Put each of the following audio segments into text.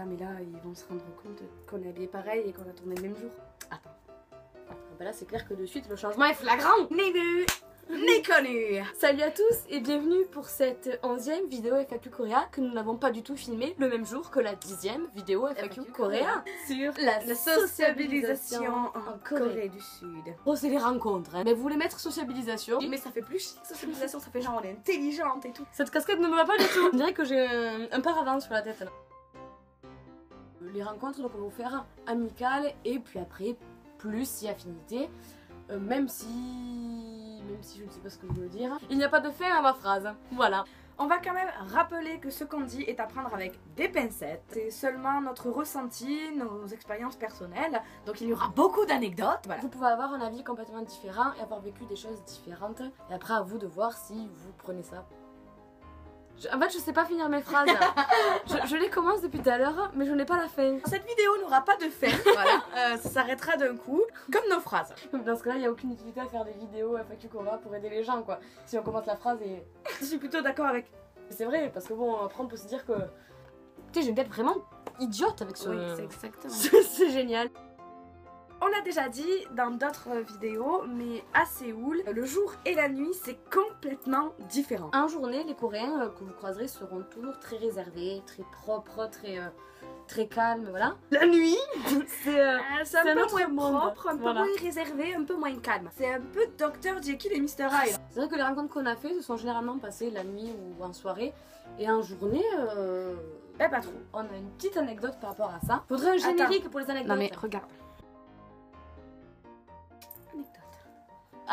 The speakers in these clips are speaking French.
voilà, mais là, ils vont se rendre compte qu'on est habillés pareil et qu'on a tourné le même jour. Attends. Ben là, c'est clair que de suite, le changement est flagrant. Ni vu, ni connu. Salut à tous et bienvenue pour cette 11e vidéo FAQ Korea que nous n'avons pas du tout filmée le même jour que la 10e vidéo FAQ Korea sur la sociabilisation en Corée du Sud. Oh, c'est les rencontres, hein. Mais vous voulez mettre sociabilisation? Mais ça fait plus chic, sociabilisation, ça fait genre on est intelligente et tout. Cette casquette ne me va pas du tout. On dirait que j'ai un paravent sur la tête là. Les rencontres, donc on va vous faire amicales et puis après plus si affinité, même si je ne sais pas ce que je veux dire. Il n'y a pas de fin à ma phrase, voilà. On va quand même rappeler que ce qu'on dit est à prendre avec des pincettes. C'est seulement notre ressenti, nos expériences personnelles, donc il y aura beaucoup d'anecdotes. Voilà. Vous pouvez avoir un avis complètement différent et avoir vécu des choses différentes. Et après à vous de voir si vous prenez ça. En fait, je sais pas finir mes phrases. je les commence depuis tout à l'heure, mais je n'ai pas la fin. Cette vidéo n'aura pas de fin, voilà. Ça s'arrêtera d'un coup, comme nos phrases. Dans ce cas-là, il n'y a aucune utilité à faire des vidéos FAQ Korea pour aider les gens, quoi. Si on commence la phrase et... Je suis plutôt d'accord avec... C'est vrai, parce que bon, après on peut se dire que... Tu sais, j'ai une tête vraiment idiote avec ce... Oui, c'est exactement. C'est génial. On l'a déjà dit dans d'autres vidéos, mais à Séoul, le jour et la nuit, c'est complètement différent. En journée, les Coréens que vous croiserez seront toujours très réservés, très propres, très calmes, voilà. La nuit, c'est un peu moins propre, un peu moins réservé, un peu moins calme. C'est un peu Dr Jekyll et Mr Hyde. C'est vrai que les rencontres qu'on a fait se sont généralement passées la nuit ou en soirée, et en journée... pas trop. On a une petite anecdote par rapport à ça. Faudrait un générique pour les anecdotes. Non mais regarde.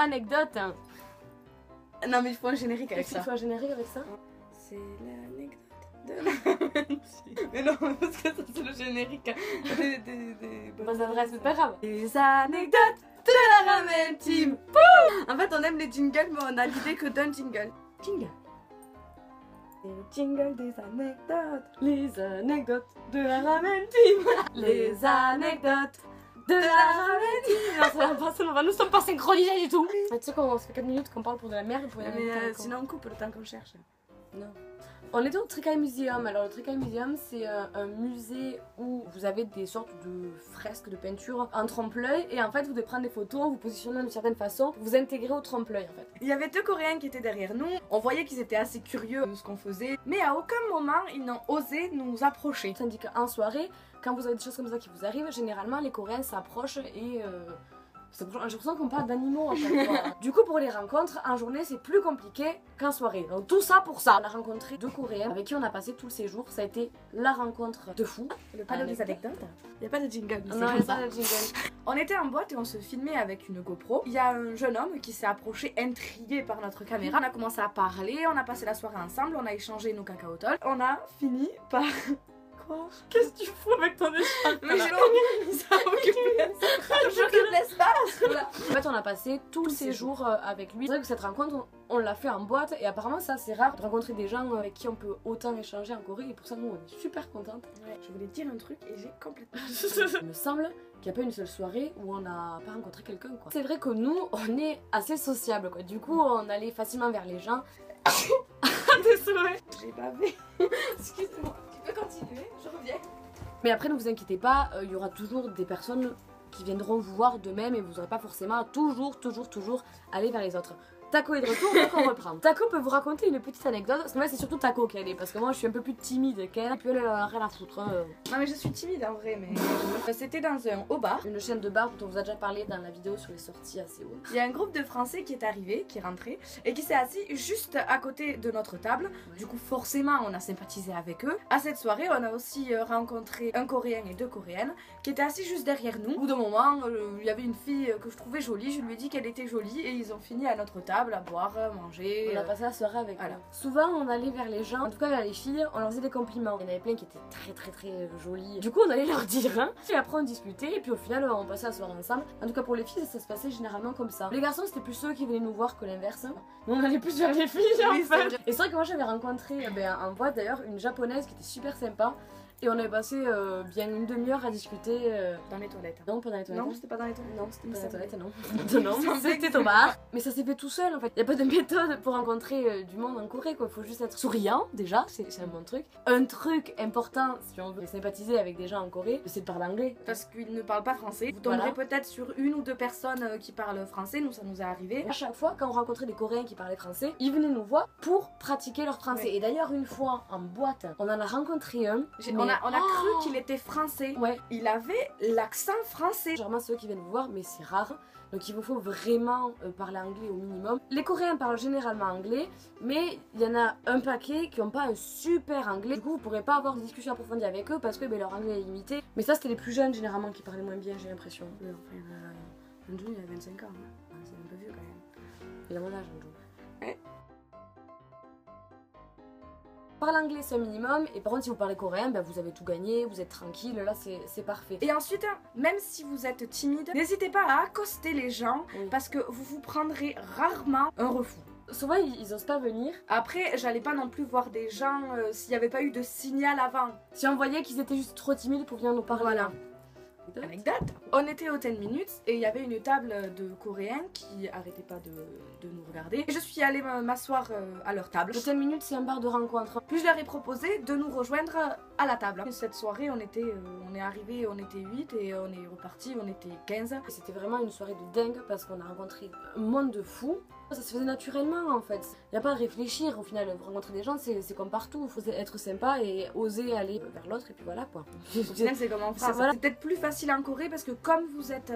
Anecdote. Non mais il faut un générique avec ça. Il faut un générique avec ça. C'est l'anecdote de... Mais non, parce que ça c'est le générique des bonnes adresses, c'est pas grave. Les anecdotes de la Ramen Team. En fait on aime les jingles mais on a l'idée que d'un jingle. Jingle. C'est le jingle des anecdotes. Les anecdotes de la Ramen Team. Les anecdotes de la Ramen Team. Nous sommes pas synchronisés du tout. Tu sais qu'on se fait 4 minutes qu'on parle pour de la merde. Mais sinon on coupe le temps qu'on cherche. Non. On était au Trikai Museum. Alors le Trikai Museum c'est un musée où vous avez des sortes de fresques de peinture en trompe-l'œil et en fait vous devez prendre des photos, vous positionnez d'une certaine façon, vous intégrez au trompe-l'œil en fait. Il y avait 2 Coréens qui étaient derrière nous, on voyait qu'ils étaient assez curieux de ce qu'on faisait, mais à aucun moment ils n'ont osé nous approcher. Tandis qu'en soirée, quand vous avez des choses comme ça qui vous arrivent, généralement les Coréens s'approchent et... j'ai l'impression qu'on parle d'animaux en fait. Du coup pour les rencontres, en journée c'est plus compliqué qu'en soirée. Donc tout ça pour ça. On a rencontré 2 Coréens avec qui on a passé tout le séjour. Ça a été la rencontre de fou. Le panneau des anecdotes. Il n'y a pas de jingle. Non, il n'y a pas de jingle. On était en boîte et on se filmait avec une GoPro. Il y a un jeune homme qui s'est approché intrigué par notre caméra. On a commencé à parler, on a passé la soirée ensemble, on a échangé nos cacaotols. On a fini par... Qu'est-ce que tu fous avec ton écharpe? Mais j'occupe l'espace. Voilà. En fait on a passé tout le séjour avec lui. C'est vrai que cette rencontre on l'a fait en boîte et apparemment ça c'est rare de rencontrer des gens avec qui on peut autant échanger en Corée et pour ça nous on est super contentes. Ouais. Je voulais dire un truc et j'ai complètement... Il me semble qu'il n'y a pas une seule soirée où on n'a pas rencontré quelqu'un quoi. C'est vrai que nous on est assez sociable quoi. Du coup on allait facilement vers les gens. Désolée. J'ai bavé. Excusez-moi. Continuer, je reviens. Mais après ne vous inquiétez pas, il y aura toujours des personnes qui viendront vous voir de même et vous n'aurez pas forcément à toujours aller vers les autres. Taco est de retour, donc on reprend. Taco peut vous raconter une petite anecdote, parce que moi c'est surtout Taco qu'elle est, parce que moi je suis un peu plus timide qu'elle, et puis elle a rien à foutre. Non mais je suis timide en vrai, mais... C'était dans un haut bar, une chaîne de bar dont on vous a déjà parlé dans la vidéo sur les sorties à Séoul. Il y a un groupe de Français qui est arrivé, qui est rentré, et qui s'est assis juste à côté de notre table. Ouais. Du coup forcément on a sympathisé avec eux. À cette soirée on a aussi rencontré un Coréen et 2 Coréennes, qui étaient assis juste derrière nous. Au bout d'un moment, il y avait une fille que je trouvais jolie, je lui ai dit qu'elle était jolie, et ils ont fini à notre table. À boire, manger. On a passé la soirée avec eux. Souvent on allait vers les gens, en tout cas vers les filles, on leur faisait des compliments. Il y en avait plein qui étaient très jolies. Du coup on allait leur dire hein, et après on discutait et puis au final on passait la soirée ensemble. En tout cas pour les filles ça se passait généralement comme ça. Les garçons c'était plus ceux qui venaient nous voir que l'inverse. Nous on allait plus vers les filles en fait. Et c'est vrai que moi j'avais rencontré en boîte d'ailleurs une japonaise qui était super sympa. Et on avait passé bien une demi-heure à discuter. Dans les toilettes. Non, pas dans les toilettes. Non, c'était pas dans les toilettes. Non, c'était pas dans les toilettes, non. Non, c'était au bar. Mais ça s'est fait tout seul en fait. Il n'y a pas de méthode pour rencontrer du monde en Corée quoi. Il faut juste être souriant déjà, c'est un bon truc. Un truc important si on veut sympathiser avec des gens en Corée, c'est de parler anglais. Parce qu'ils ne parlent pas français. Vous tomberez peut-être sur une ou deux personnes qui parlent français, nous ça nous est arrivé. À chaque fois, quand on rencontrait des Coréens qui parlaient français, ils venaient nous voir pour pratiquer leur français. Oui. Et d'ailleurs, une fois en boîte, on en a rencontré un. On a cru qu'il était français. Ouais. Il avait l'accent français. Généralement, ceux qui viennent vous voir, mais c'est rare. Donc il vous faut vraiment parler anglais au minimum. Les Coréens parlent généralement anglais, mais il y en a un paquet qui n'ont pas un super anglais. Du coup, vous pourrez pas avoir de discussion approfondie avec eux parce que leur anglais est limité. Mais ça, c'était les plus jeunes généralement qui parlaient moins bien, j'ai l'impression. Enfin, Andrew, il a 25 ans. Hein. C'est un peu vieux quand même. Il a mon âge, Andrew. Parler anglais c'est un minimum, et par contre si vous parlez coréen, vous avez tout gagné, vous êtes tranquille, là c'est parfait. Et ensuite, même si vous êtes timide, n'hésitez pas à accoster les gens, parce que vous vous prendrez rarement un refus. Souvent ils osent pas venir. Après, j'allais pas non plus voir des gens s'il n'y avait pas eu de signal avant. Si on voyait qu'ils étaient juste trop timides pour venir nous parler. Voilà. Anecdote. On était au 10 minutes et il y avait une table de Coréens qui arrêtaient pas de nous regarder. Et je suis allée m'asseoir à leur table. Le 10 minutes c'est un bar de rencontre. Puis je leur ai proposé de nous rejoindre à la table. Cette soirée, on est arrivés, on était 8 et on est reparti, on était 15. C'était vraiment une soirée de dingue parce qu'on a rencontré un monde de fous. Ça se faisait naturellement en fait. Il n'y a pas à réfléchir au final. Rencontrer des gens, c'est comme partout. Il faut être sympa et oser aller vers l'autre et puis voilà quoi. Au final, c'est comme en France. C'est peut-être plus facile en Corée parce que comme vous êtes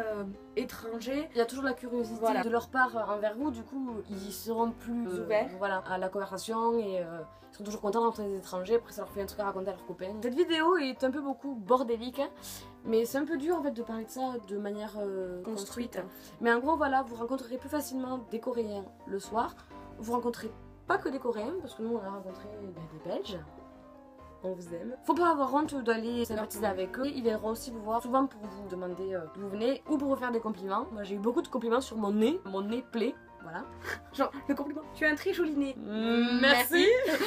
étranger, il y a toujours la curiosité de leur part envers vous. Du coup, ils seront plus ouverts à la conversation et ils sont toujours contents de rencontrer des étrangers. Après, ça leur fait un truc à raconter à leurs copains. Cette vidéo est un peu beaucoup bordélique. Hein. Mais c'est un peu dur en fait de parler de ça de manière construite. Mais en gros voilà, vous rencontrerez plus facilement des Coréens le soir. Vous rencontrez pas que des Coréens, parce que nous on a rencontré des Belges. On vous aime. Faut pas avoir honte d'aller sympathiser avec eux. Ils viendront aussi vous voir souvent pour vous demander d'où vous venez ou pour vous faire des compliments. Moi j'ai eu beaucoup de compliments sur mon nez plaît. Voilà. Genre, le compliment. Tu as un très joli nez. Merci.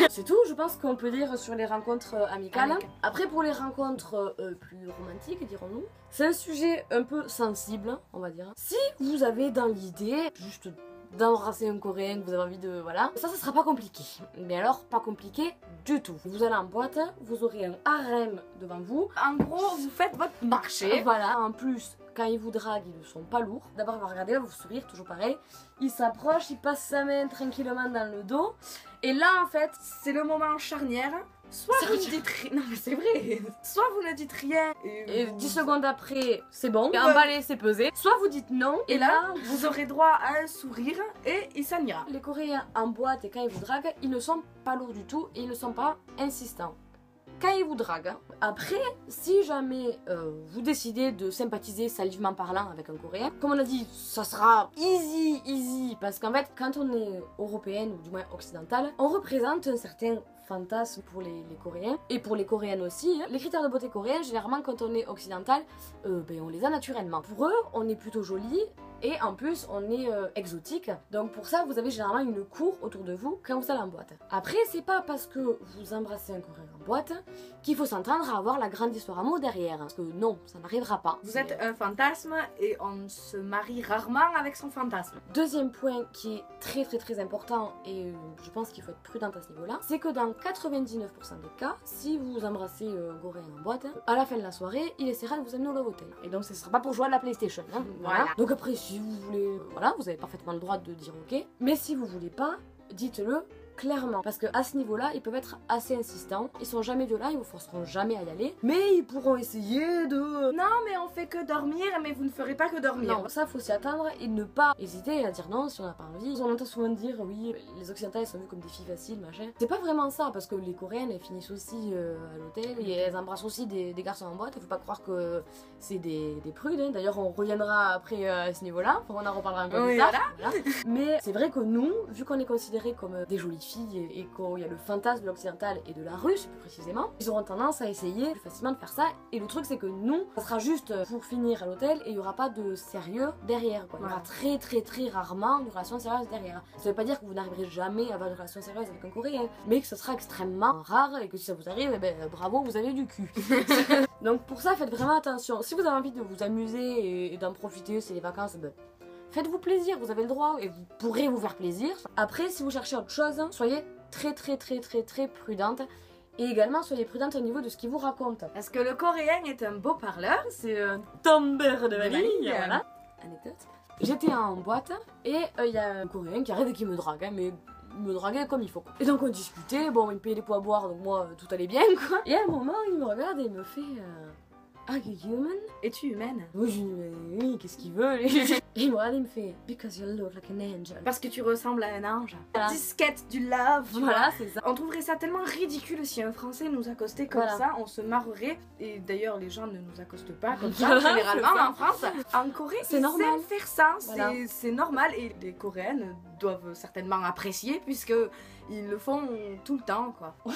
C'est tout, je pense qu'on peut dire sur les rencontres amicales. Après, pour les rencontres plus romantiques, dirons-nous, c'est un sujet un peu sensible, on va dire. Si vous avez dans l'idée juste d'embrasser un Coréen, que vous avez envie de... Voilà. Ça sera pas compliqué. Mais alors, pas compliqué du tout. Vous allez en boîte, vous aurez un harem devant vous. En gros, vous faites votre marché. Voilà. En plus, quand ils vous draguent, ils ne sont pas lourds. D'abord, il va regarder, il va vous sourire, toujours pareil. Il s'approche, il passe sa main tranquillement dans le dos. Et là, en fait, c'est le moment charnière. Soit vous ne dites rien, non mais c'est vrai. Soit vous ne dites rien et 10 secondes après, c'est bon. Emballé, c'est pesé. Soit vous dites non. Et là, vous aurez droit à un sourire et il s'en ira. Les Coréens en boîte et quand ils vous draguent, ils ne sont pas lourds du tout et ils ne sont pas insistants. Quand ils vous draguent. Après, si jamais vous décidez de sympathiser salivement parlant avec un Coréen, comme on a dit, ça sera easy, parce qu'en fait, quand on est européenne ou du moins occidentale, on représente un certain fantasme pour les Coréens et pour les Coréennes aussi. Hein. Les critères de beauté coréens, généralement, quand on est occidental, on les a naturellement. Pour eux, on est plutôt joli. Et en plus, on est exotique. Donc pour ça, vous avez généralement une cour autour de vous quand vous allez en boîte. Après, c'est pas parce que vous embrassez un Coréen en boîte qu'il faut s'entendre à avoir la grande histoire amour derrière. Parce que non, ça n'arrivera pas. Vous êtes un fantasme et on se marie rarement avec son fantasme. Deuxième point qui est très important et je pense qu'il faut être prudente à ce niveau-là, c'est que dans 99% des cas, si vous embrassez un Coréen en boîte, à la fin de la soirée, il essaiera de vous amener au Love Hotel. Et donc ce sera pas pour jouer à la PlayStation. Hein. Voilà. Donc après, si vous voulez, voilà, vous avez parfaitement le droit de dire ok. Mais si vous voulez pas, dites-le clairement. Parce qu'à ce niveau-là, ils peuvent être assez insistants. Ils sont jamais violents, ils vous forceront jamais à y aller. Mais ils pourront essayer de... Non, mais on fait que dormir, mais vous ne ferez pas que dormir. Non, ça faut s'y attendre et ne pas hésiter à dire non si on n'a pas envie. On entend souvent dire oui, les occidentales sont vues comme des filles faciles, machin. C'est pas vraiment ça, parce que les coréennes elles finissent aussi à l'hôtel et elles embrassent aussi des garçons en boîte. Faut pas croire que c'est des prudes. Hein. D'ailleurs, on reviendra après à ce niveau-là. On en reparlera un peu plus tard. Voilà. Mais c'est vrai que nous, vu qu'on est considérés comme des jolies filles et qu'il y a le fantasme de l'occidental et de la russe plus précisément, ils auront tendance à essayer plus facilement de faire ça. Et le truc c'est que nous, ça sera juste pour finir à l'hôtel et il n'y aura pas de sérieux derrière quoi. Il y aura très rarement une relation sérieuse derrière. Ça veut pas dire que vous n'arriverez jamais à avoir une relation sérieuse avec un coréen, mais que ce sera extrêmement rare et que si ça vous arrive, eh ben, bravo, vous avez du cul. Donc pour ça, faites vraiment attention. Si vous avez envie de vous amuser et d'en profiter, c'est les vacances, ben, faites-vous plaisir, vous avez le droit et vous pourrez vous faire plaisir. Après, si vous cherchez autre chose, soyez très prudente. Et également, soyez prudente au niveau de ce qu'il vous raconte. Parce que le coréen est un beau parleur. C'est un tombeur de vanille, voilà. Anecdote. J'étais en boîte et il y a un coréen qui arrête et qui me drague, hein, mais me draguait comme il faut. Et donc on discutait, bon, il me payait des pots à boire, donc moi, tout allait bien, quoi. Et à un moment, il me regarde et il me fait... Are you human? Es-tu humaine? Oui, je dis, mais oui, qu'est-ce qu'il veut? Et il me regarde et il me fait, because you look like an angel. Parce que tu ressembles à un ange. Voilà. Disquette du love. Voilà, c'est ça. On trouverait ça tellement ridicule si un Français nous accostait comme ça, on se marrerait. Et d'ailleurs, les gens ne nous accostent pas comme ça, généralement en France. En Corée, c'est ils normal. aiment faire ça, Voilà. c'est normal. Et les Coréennes doivent certainement apprécier puisque ils le font tout le temps, quoi. Le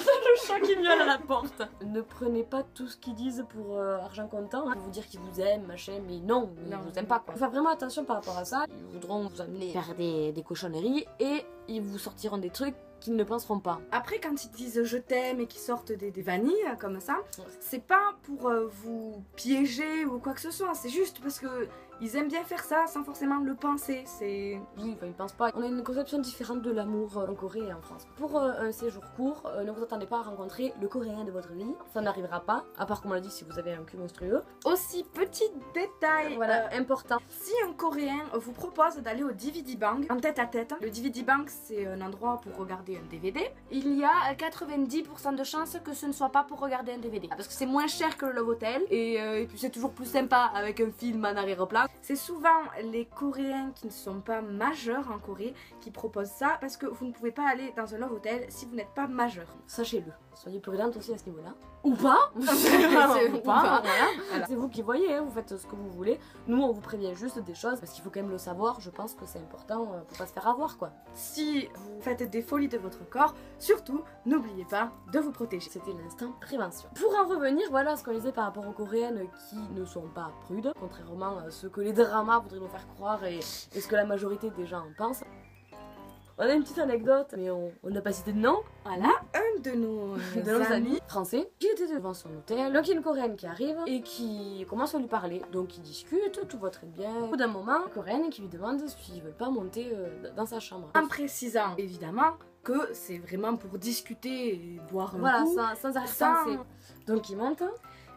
chat qui miaule à la porte. Ne prenez pas tout ce qu'ils disent pour argent comptant. Ils vont vous dire qu'ils vous aiment, machin, mais non, ils vous aiment pas, quoi. Faut faire vraiment attention par rapport à ça. Ils voudront vous amener faire des cochonneries et ils vous sortiront des trucs qu'ils ne penseront pas. Après, quand ils disent je t'aime et qu'ils sortent des vanilles comme ça, c'est pas pour vous piéger ou quoi que ce soit, c'est juste parce que ils aiment bien faire ça sans forcément le penser. C'est... Oui, enfin, ils pensent pas. On a une conception différente de l'amour en Corée et en France. Pour un séjour court, ne vous attendez pas à rencontrer le coréen de votre vie. Ça n'arrivera pas, à part comme on l'a dit si vous avez un cul monstrueux. Aussi, petit détail, voilà, important. Si un coréen vous propose d'aller au DVD Bank en tête à tête, le DVD Bank c'est un endroit pour regarder un DVD, il y a 90% de chances que ce ne soit pas pour regarder un DVD. Parce que c'est moins cher que le Love Hotel et puis c'est toujours plus sympa avec un film en arrière-plan. C'est souvent les Coréens qui ne sont pas majeurs en Corée qui proposent ça parce que vous ne pouvez pas aller dans un Love Hotel si vous n'êtes pas majeur. Sachez-le. Soyez prudente aussi à ce niveau-là. Ou pas. Ou pas. Voilà. C'est vous qui voyez, hein, vous faites ce que vous voulez. Nous, on vous prévient juste des choses parce qu'il faut quand même le savoir. Je pense que c'est important pour pas se faire avoir, quoi. Si vous faites des folies de votre corps, surtout, n'oubliez pas de vous protéger. C'était l'instant prévention. Pour en revenir, voilà ce qu'on disait par rapport aux coréennes qui ne sont pas prudes, contrairement à ce que les dramas voudraient nous faire croire et ce que la majorité des gens en pensent. On a une petite anecdote, mais on n'a pas cité de nom. Voilà, un de nos amis français qui était devant son hôtel. Donc il y a une coréenne qui arrive et qui commence à lui parler. Donc ils discutent, tout va très bien. Au bout d'un moment, une coréenne qui lui demande s'ils veulent pas monter dans sa chambre. En précisant évidemment que c'est vraiment pour discuter et boire un coup. Voilà, sans arrière-pensée. Donc il monte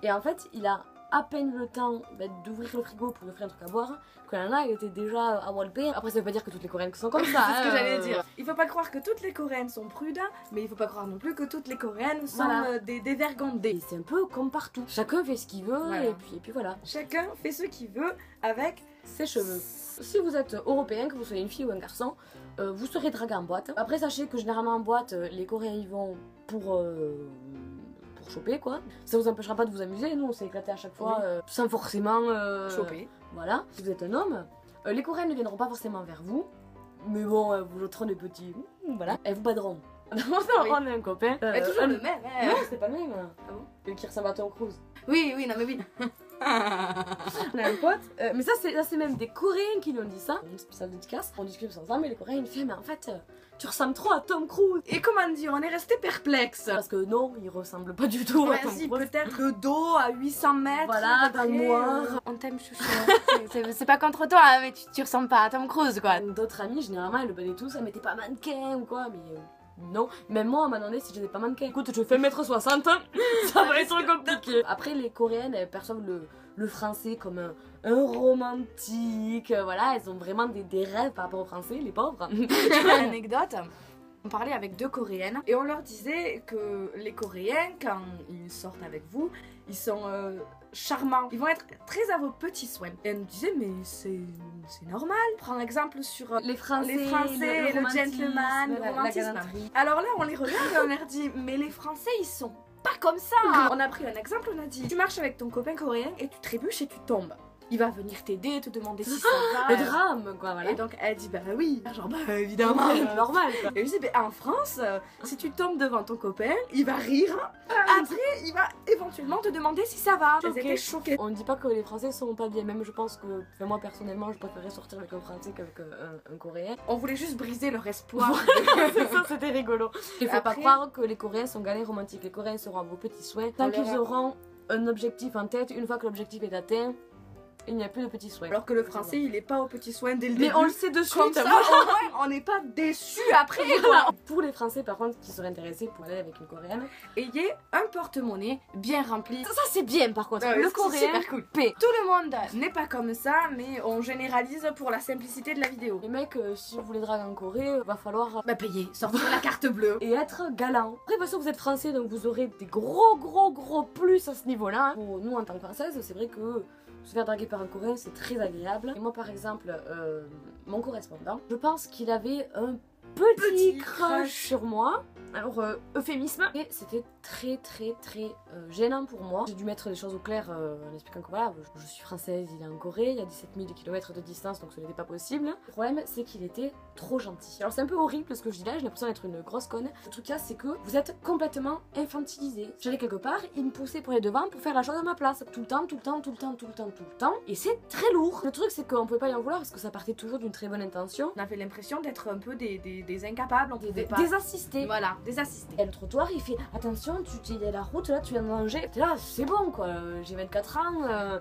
et en fait il a à peine le temps d'ouvrir le frigo pour lui offrir un truc à boire, que la nana elle était déjà à walper. Après ça veut pas dire que toutes les coréennes sont comme ça. C'est ce que j'allais dire. Il faut pas croire que toutes les coréennes sont prudes, mais il faut pas croire non plus que toutes les coréennes sont des dévergondées. Et c'est un peu comme partout. Chacun fait ce qu'il veut et puis voilà. Chacun fait ce qu'il veut avec ses cheveux. Si vous êtes européen, que vous soyez une fille ou un garçon, vous serez dragué en boîte. Après sachez que généralement en boîte, les coréens y vont pour choper quoi. Ça vous empêchera pas de vous amuser, nous on s'est éclaté à chaque fois sans forcément choper. Voilà, si vous êtes un homme, les coréennes ne viendront pas forcément vers vous, mais bon, vous jeteront des petits, voilà, elles vous baderont. On est un copain. Toujours le même, hein. Non, c'est pas le même. Ah bon? Qui ressemble à Tom Cruise. Oui, non mais oui. On a un pote, mais ça c'est même des Coréens qui nous ont dit ça. Une spéciale dédicace, on discute ensemble et les Coréens ils me disent mais en fait tu ressembles trop à Tom Cruise. Et comment dire, on est resté perplexe. Parce que non, il ressemble pas du tout à Tom Cruise. Peut-être le dos à 800 mètres. Voilà, dans le noir. On t'aime chouchou. C'est pas contre toi, hein, mais tu ressembles pas à Tom Cruise quoi. D'autres amis, généralement, ils le banaient tous, ça mettait pas mannequin ou quoi, mais... non, même moi on m'a demandé si j'étais pas mannequin. Écoute, je fais 1m60, ça va être compliqué. Après, les Coréennes, elles perçoivent le français comme un romantique. Voilà, elles ont vraiment des rêves par rapport au français, les pauvres. Anecdote. On parlait avec 2 Coréennes et on leur disait que les Coréens, quand ils sortent avec vous, ils sont charmants. Ils vont être très à vos petits soins. Et elle nous disait, mais c'est normal. Prends l'exemple sur les Français, le gentleman, le romantisme. Alors là, on les regarde et on leur dit, mais les Français, ils sont pas comme ça. On a pris un exemple, on a dit, tu marches avec ton copain coréen et tu trébuches et tu tombes. il va venir t'aider, te demander si ça Le va. drame, quoi, voilà. Et donc elle dit bah oui, genre bah évidemment. Normal, quoi. Et je dis bah en France, si tu tombes devant ton copain, il va rire. Après, il va éventuellement te demander si ça va. Elles étaient choquées. On ne dit pas que les Français sont pas bien, même je pense que, enfin, moi personnellement, je préférais sortir avec un Français qu'avec un Coréen. On voulait juste briser leur espoir. C'est ça, c'était rigolo. Il faut pas Après- croire que les Coréens sont galères romantiques. Les Coréens seront à vos petits souhaits. Tant qu'ils auront un objectif en tête, une fois que l'objectif est atteint, il n'y a plus de petits souhaits. Alors que le français, il est pas aux petits soins dès le début. Mais on le sait de suite. Comme ça, au moins, on n'est pas déçus après. Quoi. Pour les Français, par contre, qui seraient intéressés pour aller avec une Coréenne, Ayez un porte-monnaie bien rempli. ça c'est bien par contre. Ouais, Le c'est Coréen, super cool. paix. Tout le monde n'est pas comme ça, mais on généralise pour la simplicité de la vidéo. Les mecs, si vous voulez draguer en Corée, va falloir Bah payer, sortir la carte bleue. et être galant. Après, de toute façon, vous êtes français, donc vous aurez des gros plus à ce niveau-là. Pour nous, en tant que française, c'est vrai que se faire draguer par un Coréen, c'est très agréable. Et moi, par exemple, mon correspondant, je pense qu'il avait un petit crush sur moi. Alors, euphémisme. Et c'était très gênant pour moi. J'ai dû mettre les choses au clair en expliquant que voilà, je suis française, il est en Corée, il y a 17 000 km de distance, donc ce n'était pas possible. Le problème, c'est qu'il était trop gentil. Alors, c'est un peu horrible ce que je dis là, j'ai l'impression d'être une grosse conne. Le truc là, c'est que vous êtes complètement infantilisé. J'allais quelque part, il me poussait pour les devants pour faire la chose à ma place. Tout le temps. Et c'est très lourd. Le truc, c'est qu'on pouvait pas y en vouloir parce que ça partait toujours d'une très bonne intention. On avait l'impression d'être un peu des incapables, on pouvait pas. Des assistés. Voilà, des assistés. Et le trottoir, il fait attention, il y a la route là, tu viens de manger. T'es là, c'est bon quoi, j'ai 24 ans,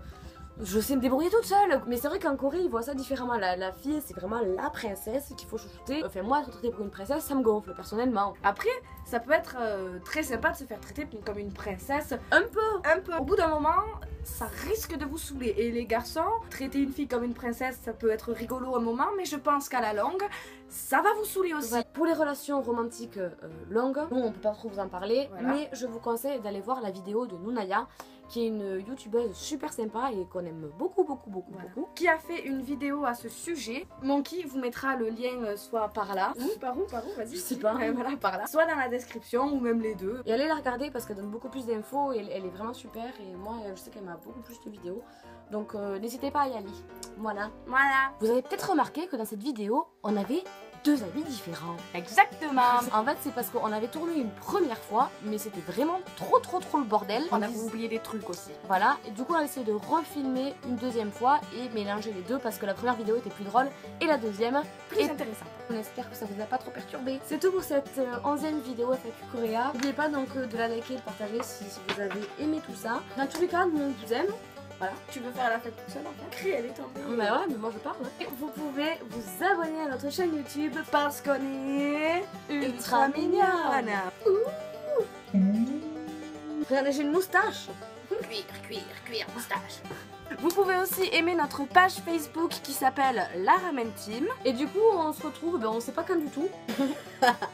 je sais me débrouiller toute seule. Mais c'est vrai qu'en Corée, ils voient ça différemment. La fille, c'est vraiment la princesse qu'il faut chouchouter. Enfin, moi, être traitée pour une princesse, ça me gonfle personnellement. Après, ça peut être très sympa de se faire traiter comme une princesse. Un peu. Au bout d'un moment, ça risque de vous saouler. Et les garçons, traiter une fille comme une princesse, ça peut être rigolo un moment, mais je pense qu'à la longue, ça va vous saouler aussi. Pour les relations romantiques longues, nous, on peut pas trop vous en parler, Voilà. mais je vous conseille d'aller voir la vidéo de Nounaya, qui est une youtubeuse super sympa et qu'on aime beaucoup. Voilà. Qui a fait une vidéo à ce sujet. Monkey vous mettra le lien soit par là. Par où Vas-y. Je sais pas. Voilà, par là. Soit dans la description ou même les deux. Et allez la regarder parce qu'elle donne beaucoup plus d'infos et elle est vraiment super. Et moi, je sais qu'elle m'a beaucoup plus de vidéos. Donc n'hésitez pas à y aller. Voilà. Vous avez peut-être remarqué que dans cette vidéo, on avait deux avis différents. Exactement. En fait, c'est parce qu'on avait tourné une première fois, mais c'était vraiment trop le bordel. On a oublié des trucs aussi. Voilà, et du coup on a essayé de refilmer une deuxième fois et mélanger les deux parce que la première vidéo était plus drôle et la deuxième Très est intéressant. On espère que ça vous a pas trop perturbé. C'est tout pour cette 11e vidéo FAQ Coréa. N'oubliez pas donc de la liker et de partager si vous avez aimé tout ça. Dans tous les cas, nous on vous aime. Voilà. Tu veux faire la fête toute seule en fait? Crée, elle est tombée. Bah ouais, mais moi je parle. Et vous pouvez vous abonner à notre chaîne YouTube Parce qu'on est ultra mignonne. Regardez, j'ai une moustache. Cuir, moustache. Vous pouvez aussi aimer notre page Facebook qui s'appelle La Ramen Team. Et du coup, on se retrouve, on sait pas quand du tout.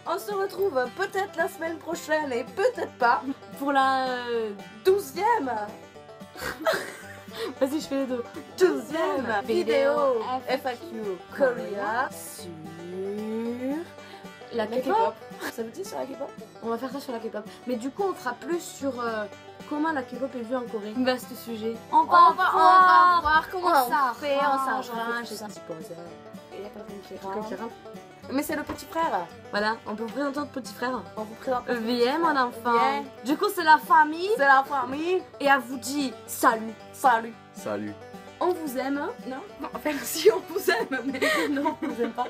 On se retrouve peut-être la semaine prochaine et peut-être pas Pour la 12e Vas-y, je fais les deux. 12e vidéo FAQ Korea sur la La K-pop. K-pop. Ça vous dit sur la K-pop? On va faire ça sur la K-pop. Mais du coup, on fera plus sur comment la K-pop est vue en Corée. Vaste sujet. On va voir comment ça fait, on s'arrange. je sais. Il y a quelqu'un qui rentre. Mais c'est le petit frère. Voilà, on peut vous présenter notre petit frère. On vous présente. Viens mon enfant. Viens. Du coup, c'est la famille. C'est la famille. Et à vous dit salut. Salut. Salut. On vous aime. Non, enfin si on vous aime, mais Non, on vous aime pas.